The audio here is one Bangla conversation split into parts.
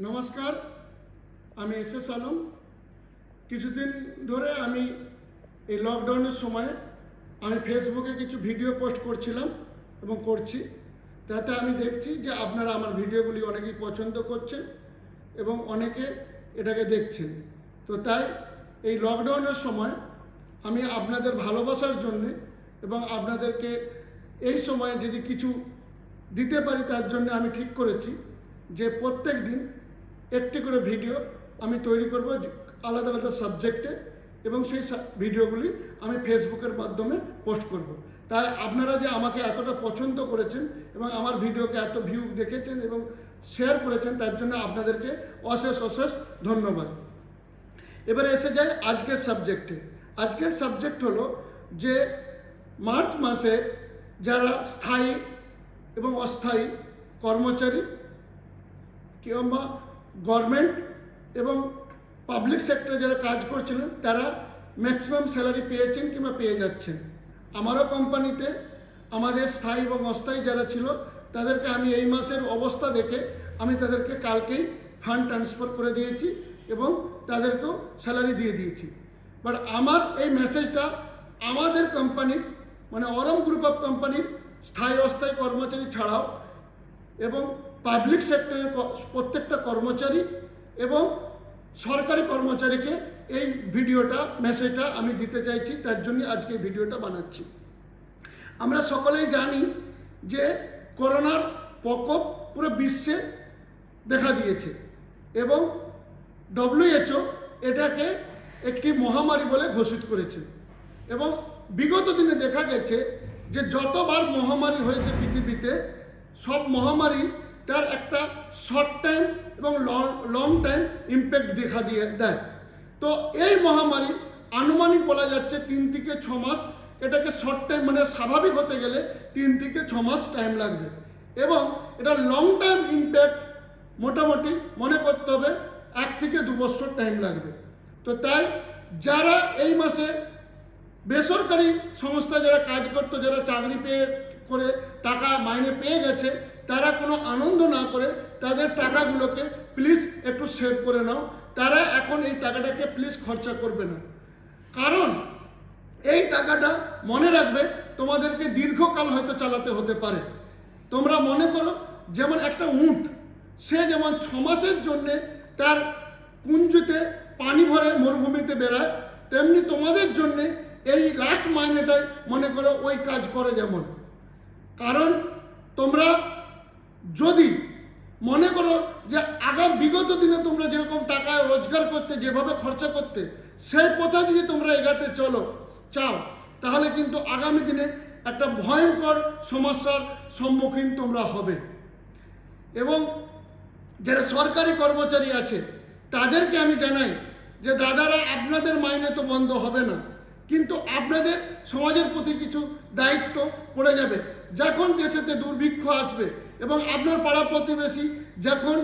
নমস্কার, আমি এস আলম। কিছুদিন ধরে আমি এই লকডাউনের সময় আমি ফেসবুকে কিছু ভিডিও পোস্ট করছিলাম এবং করছি। তাতে আমি দেখছি যে আপনারা আমার ভিডিওগুলি অনেকেই পছন্দ করছেন এবং অনেকে এটাকে দেখছেন। তো তাই এই লকডাউনের সময় আমি আপনাদের ভালোবাসার জন্যে এবং আপনাদেরকে এই সময়ে যদি কিছু দিতে পারি তার জন্য আমি ঠিক করেছি যে প্রত্যেক দিন একটি করে ভিডিও আমি তৈরি করব আলাদা আলাদা সাবজেক্টে, এবং সেই ভিডিওগুলি আমি ফেসবুকের মাধ্যমে পোস্ট করব। তাই আপনারা যে আমাকে এতটা পছন্দ করেছেন এবং আমার ভিডিওকে এত ভিউ দেখেছেন এবং শেয়ার করেছেন তার জন্য আপনাদেরকে অশেষ অশেষ ধন্যবাদ। এবারে এসে যায় আজকের সাবজেক্টে। আজকের সাবজেক্ট হলো যে মার্চ মাসে যারা স্থায়ী এবং অস্থায়ী কর্মচারী কিংবা গভর্নমেন্ট এবং পাবলিক সেক্টরে যারা কাজ করছিলেন তারা ম্যাক্সিমাম স্যালারি পেয়েছেন কিংবা পেয়ে যাচ্ছেন। আমারও কোম্পানিতে আমাদের স্থায়ী এবং অস্থায়ী যারা ছিল তাদেরকে আমি এই মাসের অবস্থা দেখে আমি তাদেরকে কালকেই ফান্ড ট্রান্সফার করে দিয়েছি এবং তাদেরকেও স্যালারি দিয়ে দিয়েছি। বাট আমার এই মেসেজটা আমাদের কোম্পানির মানে অরম গ্রুপ অফ কোম্পানির স্থায়ী অস্থায়ী কর্মচারী ছাড়াও এবং পাবলিক সেক্টরের প্রত্যেকটা কর্মচারী এবং সরকারি কর্মচারীকে এই ভিডিওটা মেসেজটা আমি দিতে চাইছি, তার জন্য আজকে এই ভিডিওটা বানাচ্ছি। আমরা সকলেই জানি যে করোনার প্রকোপ পুরো বিশ্বে দেখা দিয়েছে এবং WHO এটাকে একটি মহামারী বলে ঘোষিত করেছে। এবং বিগত দিনে দেখা গেছে যে যতবার মহামারী হয়েছে পৃথিবীতে সব মহামারী তার একটা শর্ট টাইম এবং লং টাইম ইম্প্যাক্ট দেখা দেয়। তো এই মহামারী আনুমানিক বলা যাচ্ছে 3 থেকে 6 মাস, এটাকে শর্ট টাইম মানে স্বাভাবিক হতে গেলে 3 থেকে 6 মাস টাইম লাগবে, এবং এটা লং টাইম ইম্প্যাক্ট মোটামুটি মনে করতে হবে 1 থেকে 2 বছর টাইম লাগবে। তো তাই যারা এই মাসে বেসরকারি সংস্থা যারা কাজ করতো, যারা চাকরি করে টাকা মাইনে পেয়ে গেছে, তারা কোনো আনন্দ না করে তাদের টাকাগুলোকে প্লিজ একটু সেভ করে নাও। তারা এখন এই টাকাটাকে প্লিজ খরচা করবে না, কারণ এই টাকাটা মনে রাখবে তোমাদেরকে দীর্ঘকাল হয়তো চালাতে হতে পারে। তোমরা মনে করো যেমন একটা উট, সে যেমন 6 মাসের জন্যে তার কুঞ্জুতে পানি ভরে মরুভূমিতে বেড়ায়, তেমনি তোমাদের জন্যে এই লাস্ট মাইনেটাই মনে করো ওই কাজ করে। যেমন কারণ তোমরা যদি মনে করো যে বিগত দিনে তোমরা যেরকম টাকা রোজগার করতে, যেভাবে খরচা করতে, সেই পথে যদি তোমরা এগাতে চাও তাহলে কিন্তু আগামী দিনে একটা ভয়ঙ্কর সমস্যার সম্মুখীন তোমরা হবে। এবং যারা সরকারি কর্মচারী আছে তাদেরকে আমি জানাই যে দাদারা, আপনাদের মাইনে তো বন্ধ হবে না, কিন্তু আপনাদের সমাজের প্রতি কিছু দায়িত্ব পড়ে যাবে। যখন দেশেতে দুর্ভিক্ষ আসবে এবং আপনার পাড়া প্রতিবেশী যখন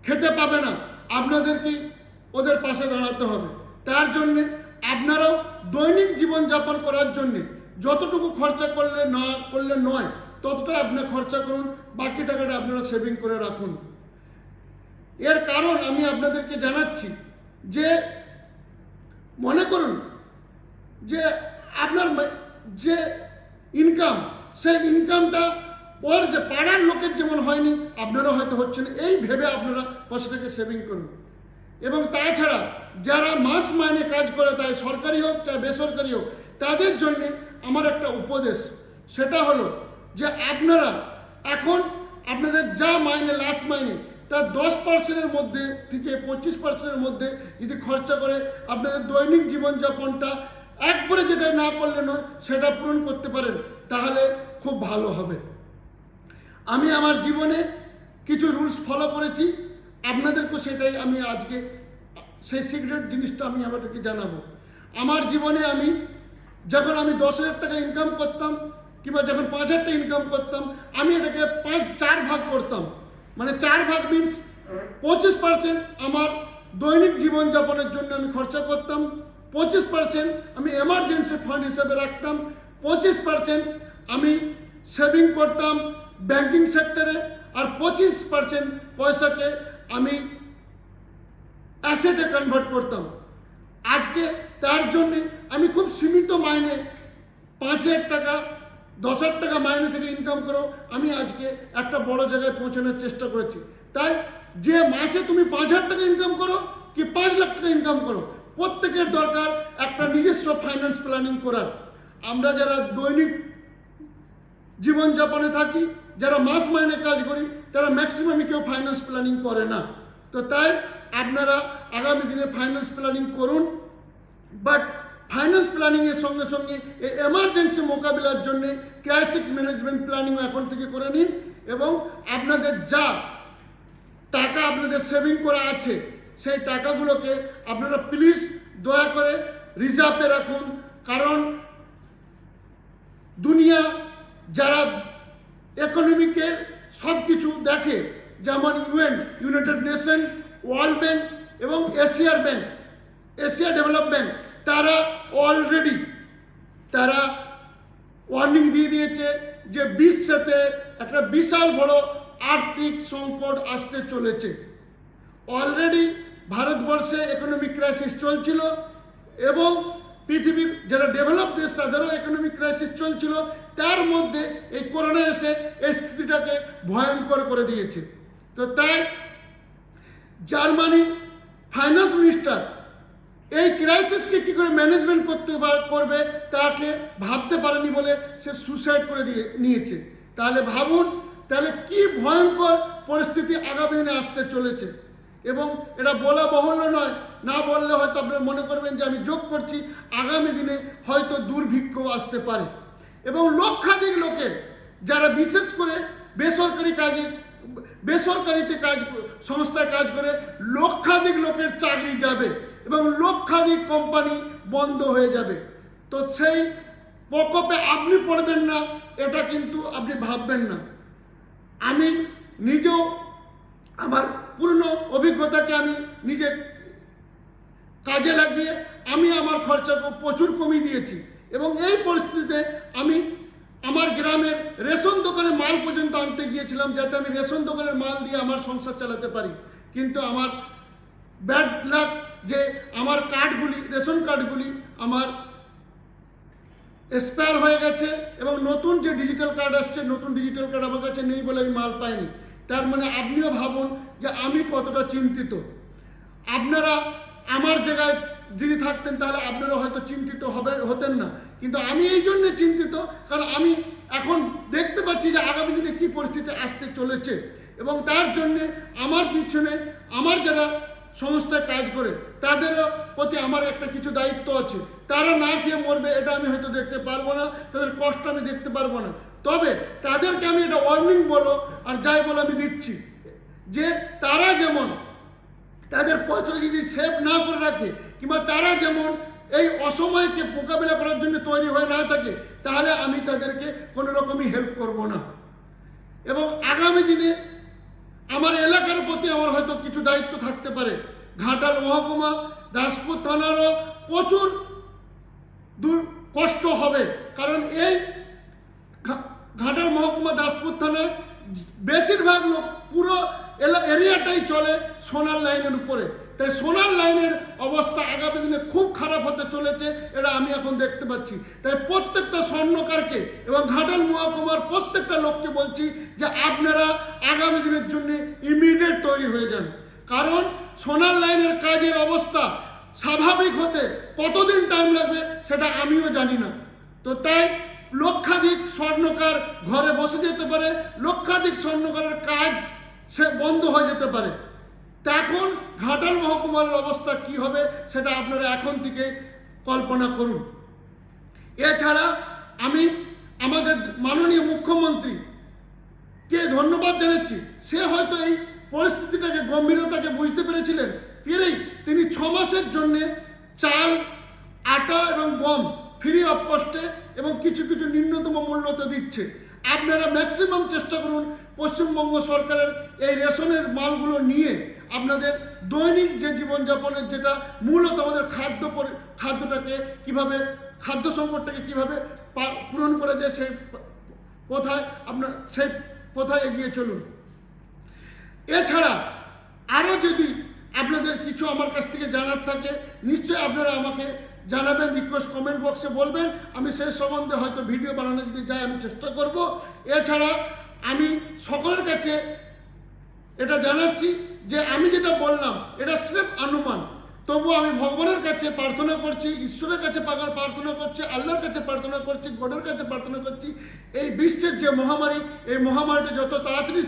খেতে পাবে না, আপনাদেরকে ওদের পাশে দাঁড়াতে হবে। তার জন্যে আপনারাও দৈনিক জীবনযাপন করার জন্যে যতটুকু খরচা করলে নয় ততটা আপনি খরচা করুন, বাকি টাকাটা আপনারা সেভিং করে রাখুন। এর কারণ আমি আপনাদেরকে জানাচ্ছি যে মনে করুন যে আপনার যে ইনকাম, সেই ইনকামটা ওর যে পাড়ার লোকের যেমন হয়নি, আপনারা হয়তো হচ্ছে না, এই ভেবে আপনারা পয়সাটাকে সেভিং করুন। এবং তাছাড়া যারা মাস মাইনে কাজ করে, তাই সরকারি হোক চাই বেসরকারি হোক, তাদের জন্যে আমার একটা উপদেশ, সেটা হলো যে আপনারা এখন আপনাদের যা মাইনে লাস্ট মাইনে তার 10%-এর মধ্যে থেকে 25%-এর মধ্যে যদি খরচা করে আপনাদের দৈনিক জীবনযাপনটা একবারে যেটা না করলে নয় সেটা পূরণ করতে পারেন, তাহলে খুব ভালো হবে। আমি আমার জীবনে কিছু রুলস ফলো করেছি, আপনাদেরকেও সেটাই আমি আজকে সেই সিক্রেট জিনিসটা আমি আপনাদেরকে জানাবো। আমার জীবনে আমি যখন 10,000 টাকা ইনকাম করতাম কিংবা যখন 5,000 টাকা ইনকাম করতাম, আমি এটাকে 4 ভাগ করতাম। মানে 4 ভাগ মিনস 25% আমার দৈনিক জীবনযাপনের জন্য আমি খরচা করতাম, 25% আমি এমার্জেন্সি ফান্ড হিসেবে রাখতাম, 25% আমি সেভিং করতাম ব্যাংকিং সেক্টরে, আর 25% পয়সাকে আমি অ্যাসেটে কনভার্ট করতাম। আজকে তার জন্যে আমি খুব সীমিত মাইনে 5,000 টাকা 10,000 টাকা মাইনে থেকে ইনকাম করো আমি আজকে একটা বড় জায়গায় পৌঁছানোর চেষ্টা করেছি। তাই যে মাসে তুমি 5,000 টাকা ইনকাম করো কি 5 লাখ টাকা ইনকাম করো, প্রত্যেকের দরকার একটা নিজস্ব ফাইন্যান্স প্ল্যানিং করার। আমরা যারা দৈনিক জীবনযাপনে থাকি, যারা মাস মাইনে কাজ করি, তারা ম্যাক্সিমামই কেউ ফাইন্যান্স প্ল্যানিং করে না। তো তাই আপনারা আগামী দিনে ফাইন্যান্স প্ল্যানিং করুন, বাট ফাইন্যান্স প্ল্যানিংয়ের সঙ্গে সঙ্গে এই এমার্জেন্সি মোকাবিলার জন্য ক্রাইসিস ম্যানেজমেন্ট প্ল্যানিংও এখন থেকে করে নিন। এবং আপনাদের যা টাকা আপনাদের সেভিং করা আছে সেই টাকাগুলোকে আপনারা প্লিজ দয়া করে রিজার্ভে রাখুন। কারণ দুনিয়া যারা ইকোনমিকের সব কিছু দেখে, যেমন ইউনাইটেড নেশন, ওয়ার্ল্ড ব্যাংক এবং এশিয়া ডেভেলপ ব্যাংক, তারা অলরেডি ওয়ার্নিং দিয়ে দিয়েছে যে বিশ্বেতে একটা বিশাল বড় আর্থিক সংকট আসতে চলেছে। অলরেডি ভারতবর্ষে ইকোনমিক ক্রাইসিস চলছিল এবং পৃথিবীর যারা ডেভেলপ দেশ তাদেরও ইকোনমিক ক্রাইসিস চলছিল। তার মধ্যে এই করোনা এসে এই স্থিতিটাকে ভয়ঙ্কর করে দিয়েছে। তো তাই জার্মানি ফাইন্যান্স মিনিস্টার এই ক্রাইসিসকে কী করে ম্যানেজমেন্ট করবে তাকে ভাবতে পারেনি বলে সে সুসাইড করে নিয়েছে। তাহলে ভাবুন, তাহলে কি ভয়ঙ্কর পরিস্থিতি আগামী দিনে আসতে চলেছে। এবং এটা বলা বাহুল্য নয়, না বললে হয়তো আপনারা মনে করবেন যে আমি যোগ করছি, আগামী দিনে হয়তো দুর্ভিক্ষ আসতে পারে। এবং লক্ষাধিক লোকের যারা বিশেষ করে বেসরকারিতে সংস্থায় কাজ করে, লক্ষাধিক লোকের চাকরি যাবে এবং লক্ষাধিক কোম্পানি বন্ধ হয়ে যাবে। তো সেই প্রকোপে আপনি পড়বেন না, এটা কিন্তু আপনি ভাববেন না। আমি নিজেও আমার পূর্ণ অভিজ্ঞতাকে আমি নিজের কাজে লাগিয়ে আমি আমার খরচা প্রচুর কমিয়ে দিয়েছি। এবং এই পরিস্থিতিতে আমি আমার গ্রামের রেশন দোকানে মাল পর্যন্ত আনতে গিয়েছিলাম, যাতে আমি রেশন দোকানের মাল দিয়ে আমার সংসার চালাতে পারি। কিন্তু আমার ব্যাড লাক যে আমার রেশন কার্ডগুলি আমার এক্সপায়ার হয়ে গেছে এবং নতুন যে ডিজিটাল কার্ড আসছে, নতুন ডিজিটাল কার্ড আমার কাছে নেই বলে আমি মাল পাইনি। তার মানে আপনিও ভাবুন যে আমি কতটা চিন্তিত। আপনারা আমার জায়গায় যদি থাকতেন তাহলে আপনারা হয়তো চিন্তিত হতেন না, কিন্তু আমি এই জন্য চিন্তিত কারণ আমি এখন দেখতে পাচ্ছি যে আগামী দিনে কী পরিস্থিতি আসতে চলেছে। এবং তার জন্যে আমার পিছনে আমার যারা সংস্থায় কাজ করে তাদেরও প্রতি আমার একটা কিছু দায়িত্ব আছে। তারা না খেয়ে মরবে এটা আমি হয়তো দেখতে পারবো না, তাদের কষ্ট আমি দেখতে পারবো না। তবে তাদেরকে আমি এটা ওয়ার্নিং বলো আর যাই বলো আমি দিচ্ছি যে তারা যেমন তাদের পয়সা যদি সেভ না করে রাখে কিংবা তারা যেমন এই অসময়কে মোকাবিলা করার জন্য তৈরি হয়ে না থাকে, তাহলে আমি তাদেরকে কোনো রকমই হেল্প করব না। এবং আগামী দিনে আমার এলাকার প্রতি আমার হয়তো কিছু দায়িত্ব থাকতে পারে। ঘাটাল মহকুমা, দাসপুর থানারও প্রচুর কষ্ট হবে, কারণ এই ঘাটাল মহকুমা দাসপুর থানায় বেশিরভাগ লোক পুরো এরিয়াটাই চলে সোনার লাইনের উপরে। তাই সোনার লাইনের অবস্থা আগামী দিনে খুব খারাপ হতে চলেছে, এটা আমি এখন দেখতে পাচ্ছি। তাই প্রত্যেকটা স্বর্ণকারকে এবং ঘাটাল মহকুমার প্রত্যেকটা লোককে বলছি যে আপনারা আগামী দিনের জন্য ইমিডিয়েট তৈরি হয়ে যান। কারণ সোনার লাইনের কাজের অবস্থা স্বাভাবিক হতে কতদিন টাইম লাগবে সেটা আমিও জানি না। তো তাই লক্ষাধিক স্বর্ণকার ঘরে বসে যেতে পারে, লক্ষাধিক স্বর্ণকারের কাজ সে বন্ধ হয়ে যেতে পারে। তখন ঘাটাল মহকুমার অবস্থা কি হবে সেটা আপনারা এখন থেকে কল্পনা করুন। এছাড়া আমি আমাদের মাননীয় মুখ্যমন্ত্রীকে ধন্যবাদ জানাচ্ছি। সে হয়তো এই পরিস্থিতিটাকে গম্ভীরতাকে বুঝতে পেরেছিলেন, পেরেই তিনি 6 মাসের জন্যে চাল, আটা এবং গম ফ্রি অফ কস্টে এবং কিছু কিছু নিম্নতম মূল্যতে দিচ্ছে। আপনারা ম্যাক্সিমাম চেষ্টা করুন পশ্চিমবঙ্গ সরকারের এই রেশনের মালগুলো নিয়ে আপনাদের দৈনিক যে জীবনযাপনের যেটা মূলত আমাদের খাদ্যটাকে কিভাবে, খাদ্য সংকটটাকে কিভাবে পূরণ করা যায় সেই পথায় এগিয়ে চলুন। এছাড়া আরও যদি আপনাদের কিছু আমার কাছ থেকে জানার থাকে নিশ্চয়ই আপনারা আমাকে জানাবেন, রিকোয়েস্ট কমেন্ট বক্সে বলবেন, আমি সেই সম্বন্ধে হয়তো ভিডিও বানানো যদি যায় আমি চেষ্টা করব। এছাড়া আমি সকলের কাছে এটা জানাচ্ছি যে আমি যেটা বললাম এটা স্রেফ অনুমান, তবুও আমি ভগবানের কাছে প্রার্থনা করছি, ঈশ্বরের কাছে প্রার্থনা করছি, আল্লাহর কাছে প্রার্থনা করছি, গডের কাছে প্রার্থনা করছি, এই বিশ্বের যে মহামারী, এই মহামারীটা যত তাড়াতাড়ি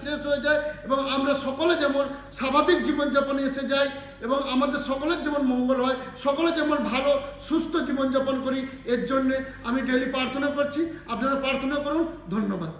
শেষ হয়ে যায় এবং আমরা সকলে যেমন স্বাভাবিক জীবনযাপনে এসে যাই এবং আমাদের সকলের যেমন মঙ্গল হয়, সকলে যেমন ভালো সুস্থ জীবনযাপন করি, এর জন্যে আমি ডেলি প্রার্থনা করছি। আপনারা প্রার্থনা করুন। ধন্যবাদ।